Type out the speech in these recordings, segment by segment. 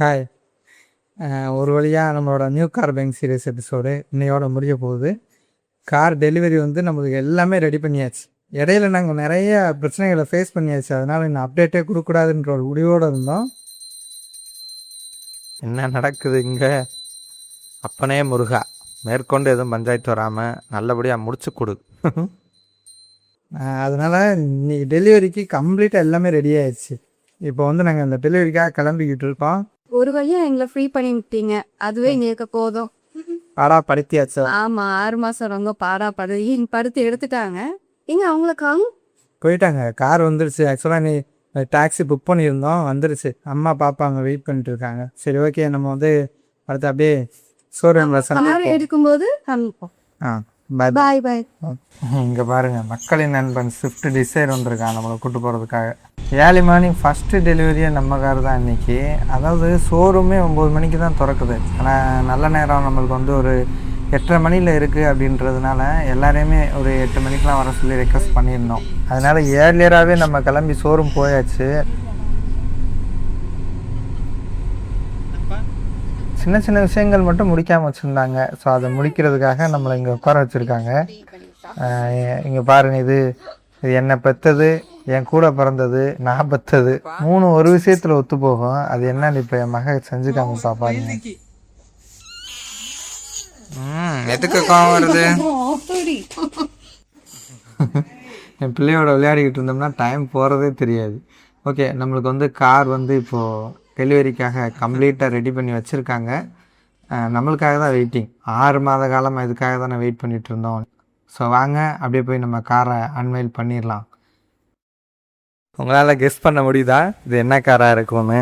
Hi. ஒரு வழியாக நம்மளோட new car bank series episode இன்னையோட முடிய போகுது. கார் டெலிவரி வந்து நம்மளுக்கு எல்லாமே ரெடி பண்ணியாச்சு. இடையில நாங்கள் நிறைய பிரச்சனைகளை ஃபேஸ் பண்ணியாச்சு. அதனால் இன்னும் அப்டேட்டே கொடுக்கக்கூடாதுன்ற ஒரு முடிவோடு இருந்தோம். என்ன நடக்குது இங்கே? அப்பனே முருகா, மேற்கொண்டு எதுவும் பஞ்சாயத்து வராமல் நல்லபடியாக முடிச்சு கொடு. அதனால் இன்னைக்கு டெலிவரிக்கு கம்ப்ளீட்டாக எல்லாமே ரெடி ஆயிடுச்சு. இப்போ வந்து நாங்கள் அந்த டெலிவரிக்காக கிளம்பிக்கிட்டு இருக்கோம். ஒரு வழியா எங்களை ஃப்ரீ பண்ணி விட்டீங்க, அதுவே எங்களுக்கு போதும். பாடா படுத்தியாச்சு. ஆமா, 6 மாசம் ரொம்ப பாடா படுத்து எடுத்துட்டாங்க. எங்க அவங்களுக்காக போயிட்டாங்க. கார் வந்துருச்சு. ஆக்சுவலாக நீ டாக்ஸி புக் பண்ணியிருந்தோம், வந்துருச்சு. அம்மா பாப்பா அங்கே வெயிட் பண்ணிட்டு இருக்காங்க. சரி, ஓகே, நம்ம வந்து அடுத்து அப்படியே ஷோரூமில் எடுக்கும்போது பாய் பாய். இங்கே பாருங்கள், மக்களின் நண்பன் ஸ்விஃப்ட் டிசைர் வந்திருக்கான் நம்மளை கூட்டு போகிறதுக்காக. ஏர்லி மார்னிங் ஃபஸ்ட்டு டெலிவரியே நம்ம கார் தான் இன்றைக்கி. அதாவது ஷோரூமே 9 மணிக்கு தான் திறக்குது. ஆனால் நல்ல நேரம் நம்மளுக்கு வந்து ஒரு 8:30 மணியில் இருக்குது அப்படின்றதுனால எல்லாரையுமே ஒரு 8 மணிக்கெலாம் வர சொல்லி ரெக்வஸ்ட் பண்ணியிருந்தோம். அதனால் ஏர்லியராகவே நம்ம கிளம்பி ஷோரூம் போயாச்சு. சின்ன சின்ன விஷயங்கள் மட்டும் முடிக்காமல் வச்சுருந்தாங்க. ஸோ அதை முடிக்கிறதுக்காக நம்மளை இங்கே உட்கார வச்சுருக்காங்க. இங்கே பாருங்கள், இது என்னை பெற்றது, என் கூட பிறந்தது, நான் பெற்றது, 3 ஒரு விஷயத்தில் ஒத்து போகும். அது என்னன்னு இப்போ என் மக செஞ்சுக்காம பாப்பாங்க. எதுக்கு கோவம் வருது? என் பிள்ளையோட விளையாடிக்கிட்டு இருந்தோம்னா டைம் போகிறதே தெரியாது. ஓகே, நம்மளுக்கு வந்து கார் வந்து இப்போது டெலிவரிக்காக கம்ப்ளீட்டாக ரெடி பண்ணி வச்சுருக்காங்க. நம்மளுக்காக தான் வெயிட்டிங். 6 மாத காலமாக இதுக்காக தான் நான் வெயிட் பண்ணிகிட்டு இருந்தோம். ஸோ வாங்க அப்படியே போய் நம்ம காரை அன்வைல் பண்ணிடலாம். உங்களால் கெஸ் பண்ண முடியுதா இது என்ன காராக இருக்கும்னு?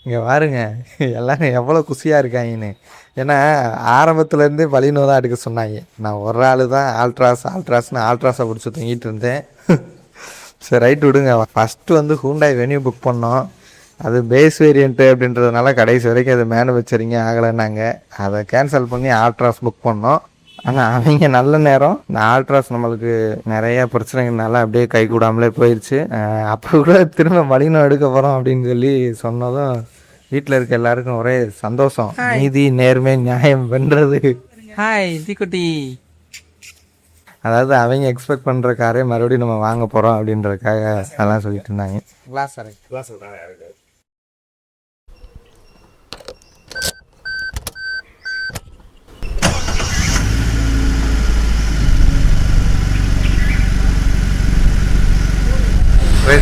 இங்கே பாருங்க, எல்லாரும் எவ்வளோ குஷியாக இருக்காங்கன்னு. ஏன்னா ஆரம்பத்துலேருந்தே பலினோ தான் எடுக்க சொன்னாங்க. நான் ஒரு ஆள் தான் ஆல்ட்ராஸ்னு ஆல்ட்ராஸை பிடிச்சி தூங்கிட்டு இருந்தேன். சரி, ரைட் விடுங்க. ஃபஸ்ட்டு வந்து ஹூண்டாய் வென்யூ புக் பண்ணோம். அது பேஸ் வேரியண்ட்டு அப்படின்றதுனால கடைசி வரைக்கும் அது மேனுஃபேக்சரிங்கே ஆகலைன்னாங்க. அதை கேன்சல் பண்ணி ஆல்ட்ராஸ் புக் பண்ணோம். ஆனால் அவங்க நல்ல நேரம், இந்த ஆல்ட்ராஸ் நம்மளுக்கு நிறைய பிரச்சனைகள்னால அப்படியே கை கூடாமலே போயிடுச்சு. அப்போ கூட திரும்ப பலினோ எடுக்க போகிறோம் அப்படின்னு சொல்லி சொன்னதும் வீட்டில் இருக்க எல்லாருக்கும் ஒரே சந்தோஷம். நீதி நேர்மை நியாயம் வென்றது. ஹாய் தீக்குட்டி. அதாவது அவங்க எக்ஸ்பெக்ட் பண்ணுற காரே மறுபடியும் நம்ம வாங்க போகிறோம் அப்படின்றதுக்காக அதெல்லாம் சொல்லிட்டு இருந்தாங்க.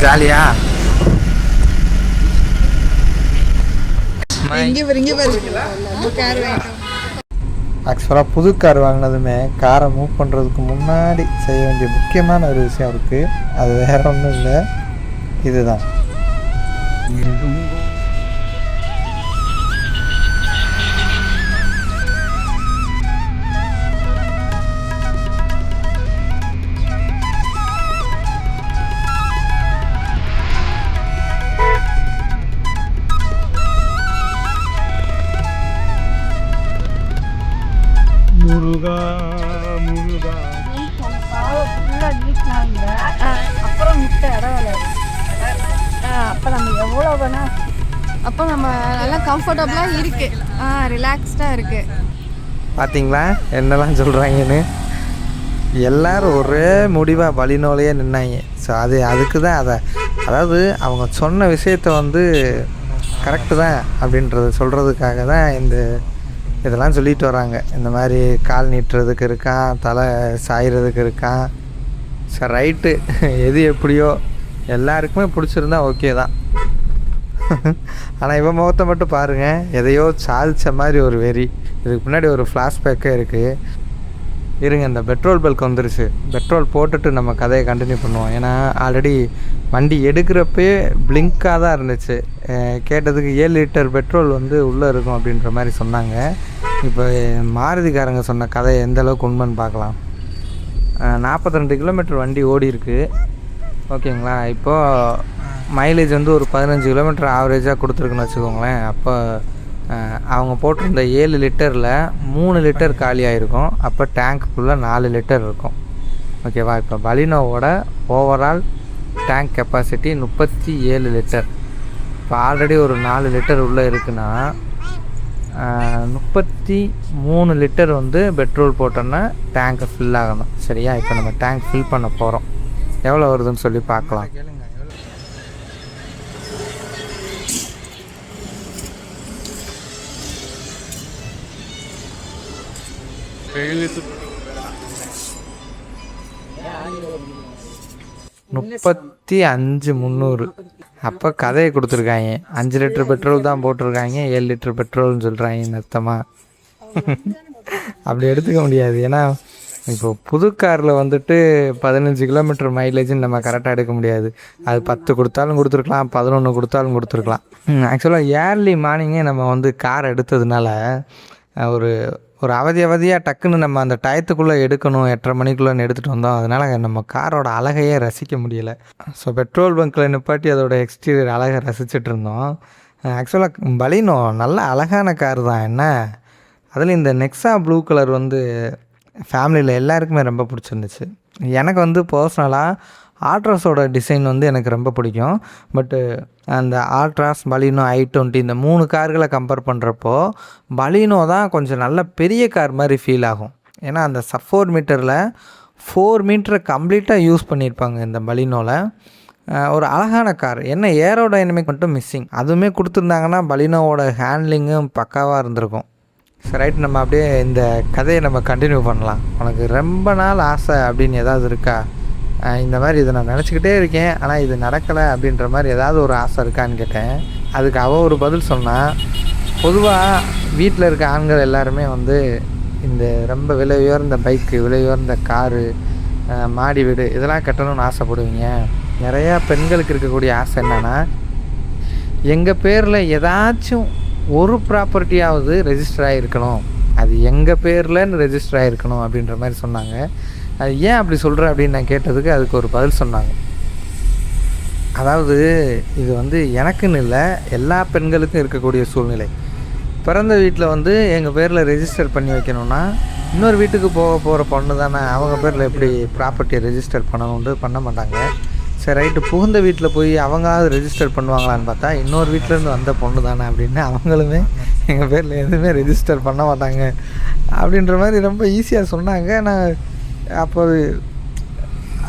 ஜாலியா ஆக்சுவலாக புது கார் வாங்கினதுமே காரை மூவ் பண்ணுறதுக்கு முன்னாடி செய்ய வேண்டிய முக்கியமான ஒரு விஷயம் இருக்குது. அது வேறு ஒன்றும் இல்லை, இதுதான். அப்புறம் முட்டை அப்போ நம்ம எவ்வளோ வேணா, அப்போ நம்ம நல்லா கம்ஃபர்டபுளாக இருக்கு, ரிலாக்ஸ்டாக இருக்கு. பார்த்தீங்களா என்னெல்லாம் சொல்கிறாங்கன்னு? எல்லோரும் ஒரே முடிவாக பலினோலையே நின்னாங்க. ஸோ அதுக்கு தான் அதாவது அவங்க சொன்ன விஷயத்த வந்து கரெக்டு தான் அப்படின்றத சொல்கிறதுக்காக தான் இதெல்லாம் சொல்லிட்டு வராங்க. இந்த மாதிரி கால் நீட்டுறதுக்கு இருக்கான், தலை சாய்கிறதுக்கு இருக்கான். சரி, ரைட்டு, எது எப்படியோ எல்லாருக்குமே பிடிச்சிருந்தா ஓகே தான். ஆனால் இவன் முகத்தை மட்டும் பாருங்கள், எதையோ சாதித்த மாதிரி ஒரு வெறி. இதுக்கு முன்னாடி ஒரு ஃப்ளாஷ்பேக்கே இருக்குது. இருங்க, இந்த பெட்ரோல் பல்க் வந்துருச்சு. பெட்ரோல் போட்டுட்டு நம்ம கதையை கண்டினியூ பண்ணுவோம். ஏன்னா ஆல்ரெடி வண்டி எடுக்கிறப்பே பிளிங்காக தான் இருந்துச்சு. கேட்டதுக்கு 7 லிட்டர் பெட்ரோல் வந்து உள்ளே இருக்கும் அப்படின்ற மாதிரி சொன்னாங்க. இப்போ மாருதிக்காரங்க சொன்ன கதை எந்த அளவுக்கு உண்மைன்னு பார்க்கலாம். 42 கிலோமீட்டர் வண்டி ஓடி இருக்கு. ஓகேங்களா. இப்போது மைலேஜ் வந்து ஒரு 15 கிலோமீட்டர் ஆவரேஜாக கொடுத்துருக்குன்னு வச்சுக்கோங்களேன். அப்போ அவங்க போட்டிருந்த 7 லிட்டரில் 3 லிட்டர் காலி ஆகிருக்கும். அப்போ டேங்க்குள்ளே 4 லிட்டர் இருக்கும். ஓகேவா. இப்போ பலினோவோட ஓவரால் டேங்க் கெப்பாசிட்டி 37 லிட்டர். இப்போ ஆல்ரெடி ஒரு 4 லிட்டர் உள்ளே இருக்குன்னா 33 லிட்டர் வந்து பெட்ரோல் போட்டோன்னா டேங்க்கை ஃபில் ஆகணும். சரியா. இப்போ நம்ம டேங்க் ஃபில் பண்ண போகிறோம். எவ்வளோ வருதுன்னு சொல்லி பார்க்கலாம். முப்பத்தி 300. அப்போ கதையை கொடுத்துருக்காங்க. 5 லிட்டர் பெட்ரோல் தான் போட்டிருக்காங்க, 7 லிட்டர் பெட்ரோல்னு சொல்கிறாங்க அர்த்தமா? அப்படி எடுத்துக்க முடியாது. ஏன்னா இப்போ புது காரில் வந்துட்டு 15 கிலோமீட்டர் மைலேஜ்னு நம்ம கரெக்டாக எடுக்க முடியாது. அது 10 கொடுத்தாலும் கொடுத்துருக்கலாம், 11 கொடுத்தாலும் கொடுத்துருக்கலாம். ஆக்சுவலாக ஏர்லி மார்னிங்கே நம்ம வந்து கார் எடுத்ததுனால ஒரு அவதியாக டக்குன்னு நம்ம அந்த டயத்துக்குள்ளே எடுக்கணும், 8:30 மணிக்குள்ளே எடுத்துகிட்டு வந்தோம். அதனால் நம்ம காரோட அழகையே ரசிக்க முடியலை. ஸோ பெட்ரோல் பங்க்கில் நிப்பாட்டி அதோட எக்ஸ்டீரியர் அழகை ரசிச்சுட்டு இருந்தோம். ஆக்சுவலாக பலினோ நல்ல அழகான கார் தான். என்ன அதில் இந்த நெக்ஸா ப்ளூ கலர் வந்து ஃபேமிலியில் எல்லாருக்குமே ரொம்ப பிடிச்சிருந்துச்சு. எனக்கு வந்து பர்சனலாக ஆல்ட்ராஸோட டிசைன் வந்து எனக்கு ரொம்ப பிடிக்கும். பட்டு அந்த ஆல்ட்ராஸ், பலினோ, i20 இந்த 3 கார்களை கம்பேர் பண்ணுறப்போ பலினோ தான் கொஞ்சம் நல்ல பெரிய கார் மாதிரி ஃபீல் ஆகும். ஏன்னா அந்த சப் 4 மீட்டரில் 4 மீட்டரை கம்ப்ளீட்டாக யூஸ் பண்ணியிருப்பாங்க இந்த பலினோவில். ஒரு அழகான கார். என்ன ஏரோடைனமிக் மட்டும் மிஸ்ஸிங். அதுவுமே கொடுத்துருந்தாங்கன்னா பலினோவோட ஹேண்ட்லிங்கும் பக்காவாக இருந்திருக்கும். சரி, ரைட். நம்ம அப்படியே இந்த கதையை நம்ம கண்டினியூ பண்ணலாம். உனக்கு ரொம்ப நாள் ஆசை அப்படின்னு ஏதாவது இருக்கா? இந்த மாதிரி இதை நான் நினச்சிக்கிட்டே இருக்கேன், ஆனால் இது நடக்கலை அப்படின்ற மாதிரி ஏதாவது ஒரு ஆசை இருக்கான்னு கேட்டேன். அதுக்கு அவள் ஒரு பதில் சொன்னான். பொதுவாக வீட்டில் இருக்க ஆண்கள் எல்லாருமே வந்து இந்த ரொம்ப விலை உயர்ந்த பைக்கு, விலை உயர்ந்த காரு, மாடி வீடு இதெல்லாம் கட்டணும்னு ஆசைப்படுவீங்க. நிறையா பெண்களுக்கு இருக்கக்கூடிய ஆசை என்னென்னா, எங்கள் பேரில் ஏதாச்சும் ஒரு ப்ராப்பர்ட்டியாவது ரெஜிஸ்டர் ஆகிருக்கணும், அது எங்கள் பேர்லன்னு ரெஜிஸ்டர் ஆகிருக்கணும் அப்படின்ற மாதிரி சொன்னாங்க. அது ஏன் அப்படி சொல்கிற அப்படின்னு நான் கேட்டதுக்கு அதுக்கு ஒரு பதில் சொன்னாங்க. அதாவது இது வந்து எனக்குன்னு இல்லை, எல்லா பெண்களுக்கும் இருக்கக்கூடிய சூழ்நிலை. பிறந்த வீட்டில் வந்து எங்கள் பேரில் ரெஜிஸ்டர் பண்ணி வைக்கணும்னா இன்னொரு வீட்டுக்கு போகிற பொண்ணு தானே, அவங்க பேரில் எப்படி ப்ராப்பர்ட்டியை ரெஜிஸ்டர் பண்ணணுன்ட்டு பண்ண மாட்டாங்க. சரி, ரைட்டு. புகுந்த வீட்டில் போய் அவங்களாவது ரெஜிஸ்டர் பண்ணுவாங்களான்னு பார்த்தா இன்னொரு வீட்டிலேருந்து வந்த பொண்ணு தானே அப்படின்னு அவங்களுமே எங்கள் பேரில் எதுவுமே ரெஜிஸ்டர் பண்ண மாட்டாங்க அப்படின்ற மாதிரி ரொம்ப ஈஸியாக சொன்னாங்க. நான் அப்போ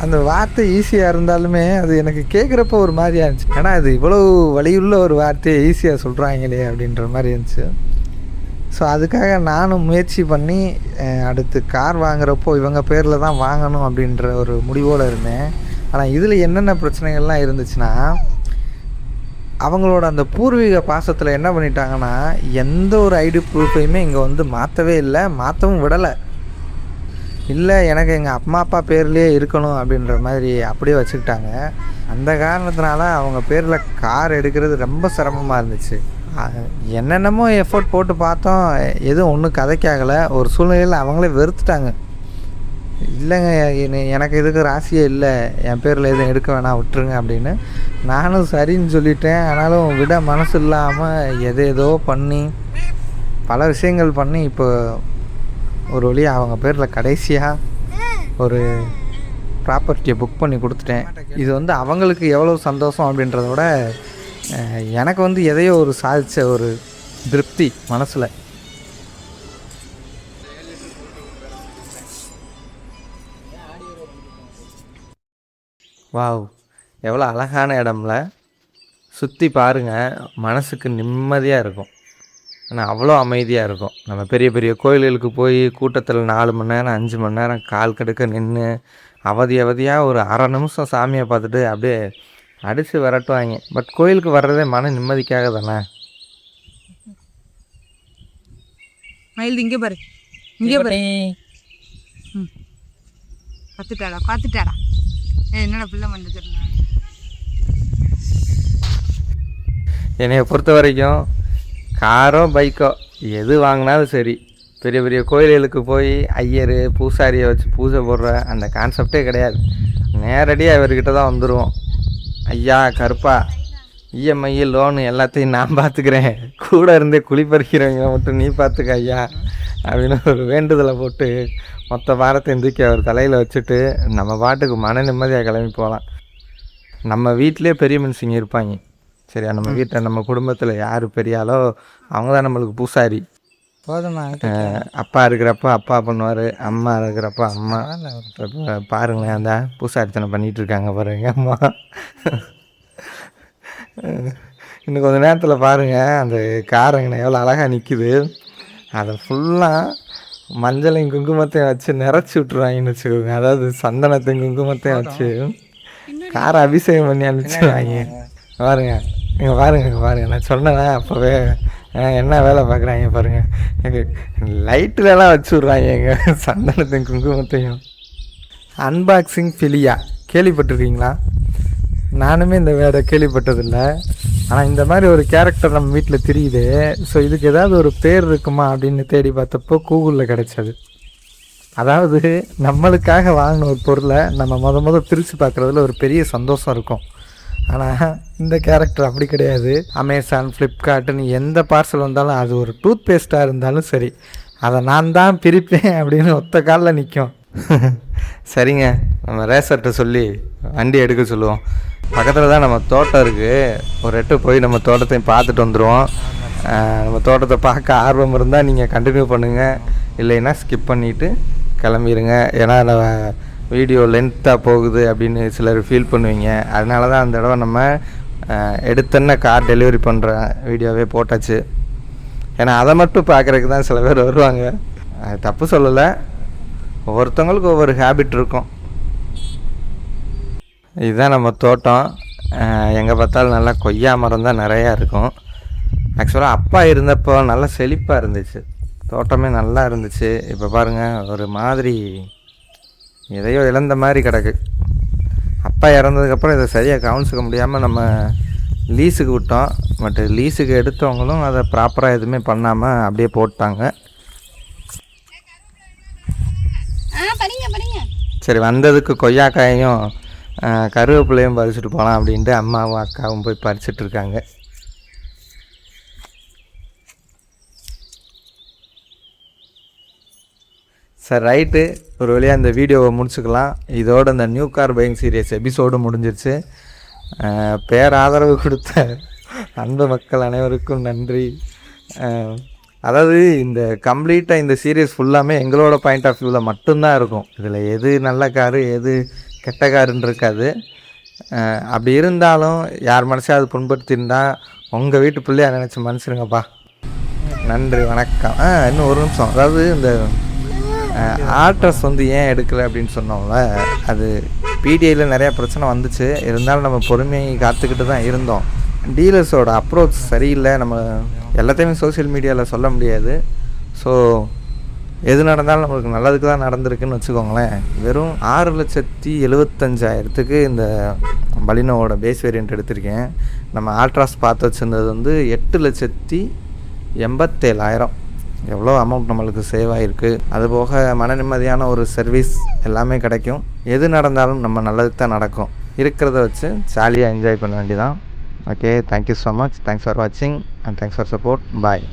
அந்த வார்த்தை ஈஸியாக இருந்தாலுமே அது எனக்கு கேட்குறப்ப ஒரு மாதிரியாக இருந்துச்சு. ஏன்னா அது இவ்வளோ வலியுள்ள ஒரு வார்த்தையை ஈஸியாக சொல்கிறாங்களே அப்படின்ற மாதிரி இருந்துச்சு. ஸோ அதுக்காக நானும் முயற்சி பண்ணி அடுத்து கார் வாங்குகிறப்போ இவங்க பேரில் தான் வாங்கணும் அப்படின்ற ஒரு முடிவோடு இருந்தேன். ஆனால் இதில் என்னென்ன பிரச்சனைகள்லாம் இருந்துச்சுன்னா, அவங்களோட அந்த பூர்வீக பாசத்தில் என்ன பண்ணிட்டாங்கன்னா, எந்த ஒரு ஐடி ப்ரூஃபையுமே இங்கே வந்து மாற்றவே இல்லை, மாற்றவும் விடலை. இல்லை, எனக்கு எங்கள் அம்மா அப்பா பேர்லேயே இருக்கணும் அப்படின்ற மாதிரி அப்படியே வச்சுக்கிட்டாங்க. அந்த காரணத்தினால அவங்க பேரில் கார் எடுக்கிறது ரொம்ப சிரமமாக இருந்துச்சு. என்னென்னமோ எஃபோர்ட் போட்டு பார்த்தோம், எதுவும் ஒன்றும் கதைக்காகலை. ஒரு சூழ்நிலையில் அவங்களே வெறுத்துட்டாங்க. இல்லைங்க, எனக்கு இதுக்கு ராசியே இல்லை, என் பேரில் எதுவும் எடுக்க வேணாம், விட்டுருங்க அப்படின்னு. நானும் சரின்னு சொல்லிட்டேன். ஆனாலும் விட மனசு இல்லாமல் எதேதோ பண்ணி பல விஷயங்கள் பண்ணி இப்போ ஒரு வழியாக அவங்க பேரில் கடைசியாக ஒரு ப்ராப்பர்ட்டியை புக் பண்ணி கொடுத்துட்டேன். இது வந்து அவங்களுக்கு எவ்வளோ சந்தோஷம் அப்படின்றத விட எனக்கு வந்து எதையோ ஒரு சாதித்த ஒரு திருப்தி மனசில். வாவ், எவ்வளோ அழகான இடம்ல. சுற்றி பாருங்கள், மனசுக்கு நிம்மதியாக இருக்கும். ஆனால் அவ்வளோ அமைதியாக இருக்கும். நம்ம பெரிய பெரிய கோயில்களுக்கு போய் கூட்டத்தில் 4 மணி நேரம் 5 மணி நேரம் கால் கடுக்க நின்று அவதியாக ஒரு அரை நிமிஷம் சாமியை பார்த்துட்டு அப்படியே அடித்து விரட்டுவாங்க. பட் கோயிலுக்கு வர்றதே மன நிம்மதிக்காக தானே. மயில் இங்கே பாரு, இங்கே பாரு. பார்த்துட்டாடா என்னடா பிள்ளை வந்து தெரியல. என்னைய பொறுத்த வரைக்கும் காரோ பைக்கோ எது வாங்கினாலும் சரி, பெரிய பெரிய கோயில்களுக்கு போய் ஐயர் பூசாரியை வச்சு பூஜை போடுற அந்த கான்செப்டே கிடையாது. நேரடியாக இவர்கிட்ட தான் வந்துடுவோம். ஐயா கருப்பா, இஎம்ஐ லோனு எல்லாத்தையும் நான் பார்த்துக்கிறேன், கூட இருந்தே குழி பறிக்கிறவங்க மட்டும் நீ பார்த்துக்க ஐயா அப்படின்னு ஒரு வேண்டுதலை போட்டு மொத்த பாரத்தையும் தூக்கி அவர் தலையில் வச்சுட்டு நம்ம பாட்டுக்கு மன நிம்மதியாக கிளம்பி போகலாம். நம்ம வீட்டிலே பெரிய மனுஷங்க இருப்பாங்க சரியா, நம்ம வீட்டில் நம்ம குடும்பத்தில் யார் பெரியாலோ அவங்க தான் நம்மளுக்கு பூசாரி. போதுமா? அப்பா இருக்கிறப்ப அப்பா பண்ணுவார், அம்மா இருக்கிறப்ப அம்மா. பாருங்களேன், அந்த பூசாரித்தனை பண்ணிகிட்டு இருக்காங்க பாருங்க அம்மா. இன்னும் கொஞ்சம் நேரத்தில் பாருங்கள் அந்த காரங்கண்ணை எவ்வளோ அழகாக நிற்கிது. அதை ஃபுல்லாக மஞ்சளையும் குங்குமத்தையும் வச்சு நிறச்சி விட்ருவாங்கன்னு வச்சுக்கோங்க. அதாவது சந்தனத்தையும் குங்குமத்தையும் வச்சு காரை அபிஷேகம் பண்ணி அனுப்பிச்சிடுவாங்க. பாருங்க நீங்கள் பாருங்கள் நான் சொன்னேன்னா அப்போவே என்ன வேலை பார்க்குறாங்க பாருங்கள். எங்கள் லைட்டுலலாம் வச்சு விட்றாங்க எங்கள் சந்தனத்தையும் குங்குமத்தையும். அன்பாக்சிங் ஃபிலியா கேள்விப்பட்டிருக்கீங்களா? நானுமே இந்த வேலை கேள்விப்பட்டதில்லை. ஆனால் இந்த மாதிரி ஒரு கேரக்டர் நம்ம வீட்டில் தெரியுது. ஸோ இதுக்கு ஏதாவது ஒரு பேர் இருக்குமா அப்படின்னு தேடி பார்த்தப்போ கூகுளில் கிடச்சது. அதாவது நம்மளுக்காக வாங்கின ஒரு பொருளை நம்ம முத பிரித்து பார்க்குறதுல ஒரு பெரிய சந்தோஷம் இருக்கும். ஆனால் இந்த கேரக்டர் அப்படி கிடையாது. அமேசான், ஃப்ளிப்கார்ட்டுன்னு எந்த பார்சல் வந்தாலும், அது ஒரு டூத் பேஸ்ட்டாக இருந்தாலும் சரி, அதை நான் தான் பிரிப்பேன் அப்படின்னு ஒத்த காலில் நிற்கும். சரிங்க, நம்ம ரேசர்கிட்ட சொல்லி வண்டி எடுக்க சொல்லுவோம். பக்கத்தில் தான் நம்ம தோட்டம் இருக்குது. ஒரு எட்டு போய் நம்ம தோட்டத்தையும் பார்த்துட்டு வந்துடுவோம். நம்ம தோட்டத்தை பார்க்க ஆர்வம் இருந்தால் நீங்கள் கண்டினியூ பண்ணுங்கள், இல்லைன்னா ஸ்கிப் பண்ணிவிட்டு கிளம்பிடுங்க. ஏன்னா வீடியோ லென்த்தாக போகுது அப்படின்னு சிலர் ஃபீல் பண்ணுவீங்க. அதனால தான் அந்த தடவை நம்ம எடுத்தோன்னே கார் டெலிவரி பண்ணுற வீடியோவே போட்டாச்சு. ஏன்னா அதை மட்டும் பார்க்குறதுக்கு தான் சில பேர் வருவாங்க. அது தப்பு சொல்லலை, ஒவ்வொருத்தவங்களுக்கு ஒவ்வொரு ஹேபிட் இருக்கும். இதுதான் நம்ம தோட்டம். எங்கே பார்த்தாலும் நல்லா கொய்யா மரம் தான் நிறையா இருக்கும். ஆக்சுவலாக அப்பா இருந்தப்போ நல்லா செழிப்பாக இருந்துச்சு, தோட்டமே நல்லா இருந்துச்சு. இப்போ பாருங்கள் ஒரு மாதிரி எதையோ இழந்த மாதிரி கிடக்கு. அப்பா இறந்ததுக்கப்புறம் இதை சரியாக கவனிச்சிக்க முடியாமல் நம்ம லீஸுக்கு விட்டோம். பட் லீஸுக்கு எடுத்தவங்களும் அதை ப்ராப்பராக எதுவுமே பண்ணாமல் அப்படியே போட்டாங்க. சரி, வந்ததுக்கு கொய்யாக்காயையும் கருவேப்பிலையும் பறிச்சுட்டு போகலாம் அப்படின்ட்டு அம்மாவும் அக்காவும் போய் பறிச்சுட்டு இருக்காங்க. சார் ரைட்டு, ஒரு வழியாக இந்த வீடியோவை முடிச்சுக்கலாம். இதோடு இந்த new car buying series episode முடிஞ்சிருச்சு. பேராதரவு கொடுத்த அன்பு மக்கள் அனைவருக்கும் நன்றி. அதாவது இந்த கம்ப்ளீட்டாக இந்த சீரியஸ் ஃபுல்லாமே எங்களோட பாயிண்ட் ஆஃப் வியூவில் மட்டும்தான் இருக்கும். இதில் எது நல்ல காரு எது கெட்ட காருன்னு இருக்காது. அப்படி இருந்தாலும் யார் மனசையாவது புண்படுத்தியிருந்தால் உங்கள் வீட்டு பிள்ளையா நினச்சி மனுஷருங்கப்பா. நன்றி, வணக்கம். இன்னும் ஒரு நிமிஷம். அதாவது இந்த ஆர்ட்ரஸ் ஏன் எடுக்கலை அப்படின்னு சொன்னோம்ல, அது பிடிஐயில் நிறையா பிரச்சனை வந்துச்சு. இருந்தாலும் நம்ம பொறுமையை காத்துக்கிட்டு தான் இருந்தோம். டீலர்ஸோட அப்ரோச் சரியில்லை. நம்ம எல்லாத்தையுமே சோசியல் மீடியாவில் சொல்ல முடியாது. ஸோ எது நடந்தாலும் நம்மளுக்கு நல்லதுக்கு தான் நடந்திருக்குன்னு வச்சுக்கோங்களேன். வெறும் 6,75,000 இந்த பலினோவோட பேஸ் வேரியண்ட் எடுத்திருக்கேன். நம்ம ஆல்ட்ராஸ் பார்த்து வச்சுருந்தது 8,87,000. எவ்வளோ அமௌண்ட் நம்மளுக்கு சேவ் ஆகிருக்கு. அதுபோக மன நிம்மதியான ஒரு சர்வீஸ் எல்லாமே கிடைக்கும். எது நடந்தாலும் நம்ம நல்லதுக்கு தான் நடக்கும். இருக்கிறத வச்சு ஜாலியாக என்ஜாய் பண்ண வேண்டியதான். Okay, thank you so much. Thanks for வாட்சிங் and thanks for support. Bye.